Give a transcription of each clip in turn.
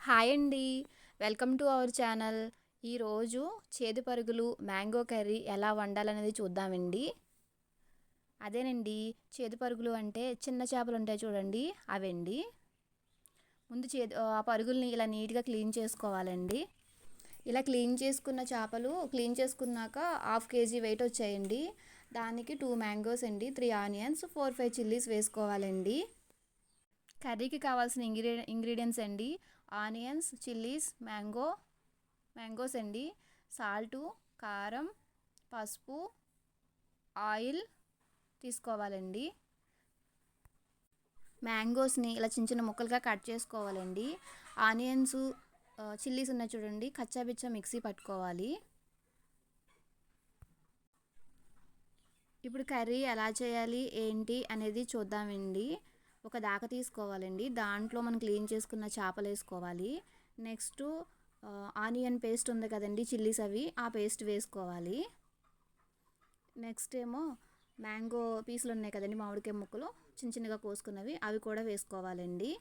Hi అండి. Welcome to our channel. ఈరోజు చేదు పరుగులు మ్యాంగో కర్రీ ఎలా వండాలనేది చూద్దామండి. అదేనండి, చేదు పరుగులు అంటే చిన్న చేపలు ఉంటాయి చూడండి, అవండి. ముందు ఆ పరుగుల్ని ఇలా నీట్గా క్లీన్ చేసుకోవాలండి. ఇలా క్లీన్ చేసుకున్న చేపలు క్లీన్ చేసుకున్నాక 1/2 kg వెయిట్ వచ్చాయండి. దానికి 2 మ్యాంగోస్ అండి, 3 ఆనియన్స్, 4-5 చిల్లీస్ వేసుకోవాలండి. కర్రీకి కావాల్సిన ఇంగ్రీడియంట్స్ అండి: ఆనియన్స్, చిల్లీస్, మ్యాంగోస్ అండి, సాల్టు, కారం, పసుపు, ఆయిల్ తీసుకోవాలండి. మ్యాంగోస్ని ఇలా చిన్న చిన్న ముక్కలుగా కట్ చేసుకోవాలండి. ఆనియన్స్, చిల్లీస్ ఉన్నాయి చూడండి, కచ్చాపిచ్చా మిక్సీ పట్టుకోవాలి. ఇప్పుడు కర్రీ ఎలా చేయాలి ఏంటి అనేది చూద్దామండి. ఒక దాక తీసుకోవాలండి, దాంట్లో మనం క్లీన్ చేసుకున్న చేపలు వేసుకోవాలి. నెక్స్ట్ ఆనియన్ పేస్ట్ ఉంది కదండి, చిల్లీస్ అవి, ఆ పేస్ట్ వేసుకోవాలి. నెక్స్ట్ ఏమో మ్యాంగో పీసులు ఉన్నాయి కదండి, మామిడికాయ ముక్కలు చిన్న చిన్నగా కోసుకున్నవి, అవి కూడా వేసుకోవాలండి.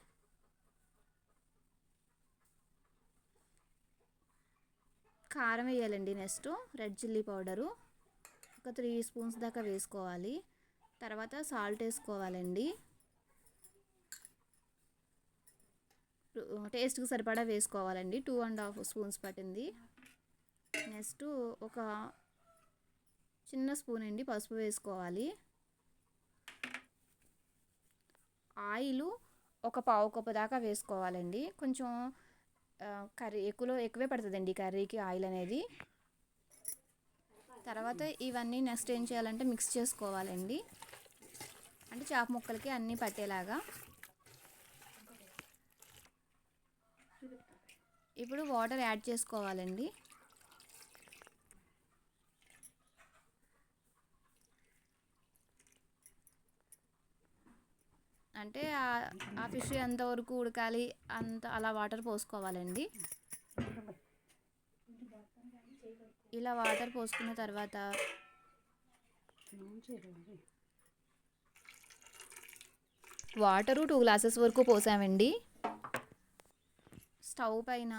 కారం వేయాలండి. నెక్స్ట్ రెడ్ చిల్లీ పౌడరు ఒక 3 స్పూన్స్ దాకా వేసుకోవాలి. తర్వాత సాల్ట్ వేసుకోవాలండి. టేస్ట్కి సరిపడా వేసుకోవాలండి. 2.5 స్పూన్స్ పట్టింది. నెక్స్ట్ ఒక చిన్న స్పూన్ అండి పసుపు వేసుకోవాలి. ఆయిల్ ఒక 1/4 కప్పు దాకా వేసుకోవాలండి. కొంచెం కర్రీ ఎక్కువే పడుతుందండి కర్రీకి ఆయిల్ అనేది. తర్వాత ఇవన్నీ నెక్స్ట్ ఏం చేయాలంటే మిక్స్ చేసుకోవాలండి, అంటే చేప ముక్కలకి అన్నీ పట్టేలాగా. ఇప్పుడు వాటర్ యాడ్ చేసుకోవాలండి. అంటే ఆ ఫిష్ ఎంతవరకు ఉడకాలి అంత అలా వాటర్ పోసుకోవాలండి. ఇలా వాటర్ పోసుకున్న తర్వాత వాటరు 2 గ్లాసెస్ వరకు పోసామండి. స్టవ్ పైన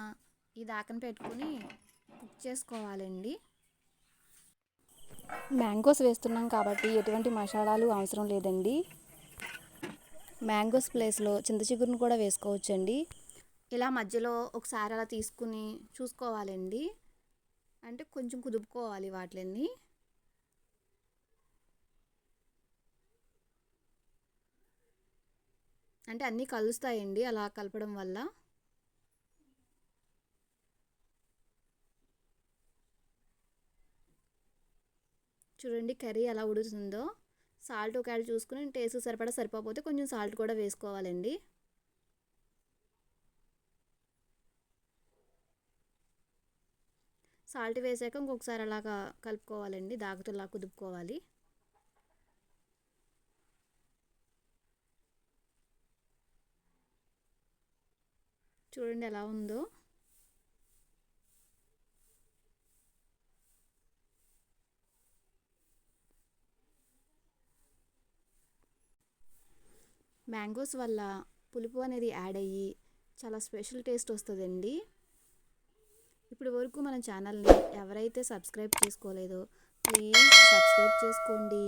ఈ దాకని పెట్టుకుని కుక్ చేసుకోవాలండి. మ్యాంగోస్ వేస్తున్నాం కాబట్టి ఎటువంటి మసాలాలు అవసరం లేదండి. మ్యాంగోస్ ప్లేస్లో చింత చిగురును కూడా వేసుకోవచ్చండి. ఇలా మధ్యలో ఒకసారి అలా తీసుకుని చూసుకోవాలండి, అంటే కొంచెం కుదుపుకోవాలి వాటిని. అంటే అన్నీ కలుస్తాయండి అలా కలపడం వల్ల. చూడండి కర్రీ ఎలా ఉడుకుతుందో. సాల్ట్ ఒక యాడ్ చూసుకుని టేస్ట్ సరిపోతే కొంచెం సాల్ట్ కూడా వేసుకోవాలండి. సాల్ట్ వేసాక ఇంకొకసారి అలాగా కలుపుకోవాలండి, దాగుతులా కుదుపుకోవాలి. చూడండి ఎలా ఉందో. మ్యాంగోస్ వల్ల పులుపు అనేది యాడ్ అయ్యి చాలా స్పెషల్ టేస్ట్ వస్తుందండి. ఇప్పుడు వరకు మన ఛానల్ని ఎవరైతే సబ్స్క్రైబ్ చేసుకోలేదో ప్లీజ్ సబ్స్క్రైబ్ చేసుకోండి.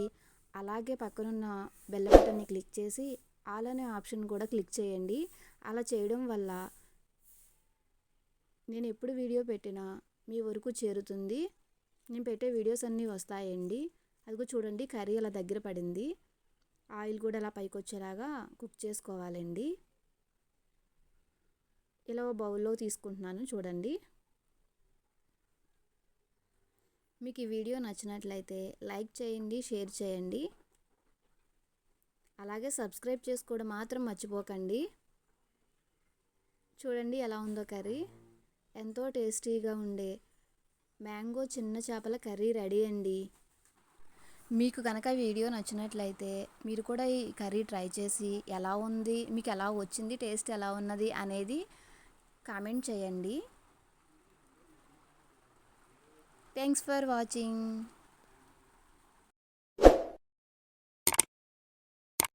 అలాగే పక్కనున్న బెల్ బటన్ని క్లిక్ చేసి ఆల్ అనే ఆప్షన్ కూడా క్లిక్ చేయండి. అలా చేయడం వల్ల నేను ఎప్పుడు వీడియో పెట్టినా మీ వరకు చేరుతుంది. నేను పెట్టే వీడియోస్ అన్నీ వస్తాయండి. అదిగో చూడండి కర్రీ అలా దగ్గర పడింది. ఆయిల్ కూడా అలా పైకి వచ్చేలాగా కుక్ చేసుకోవాలండి. ఇలా బౌల్లో తీసుకుంటున్నాను చూడండి. మీకు ఈ వీడియో నచ్చినట్లయితే లైక్ చేయండి, షేర్ చేయండి. అలాగే సబ్స్క్రైబ్ చేసుకోవడం మాత్రం మర్చిపోకండి. చూడండి ఎలా ఉందో కర్రీ. ఎంతో టేస్టీగా ఉండే మ్యాంగో చిన్న చేపల కర్రీ రెడీ అండి. మీకు కనుక వీడియో నచ్చినట్లయితే మీరు కూడా ఈ కర్రీ ట్రై చేసి ఎలా ఉంది, మీకు ఎలా వచ్చింది, టేస్ట్ ఎలా ఉన్నది అనేది కామెంట్ చేయండి. Thanks for watching.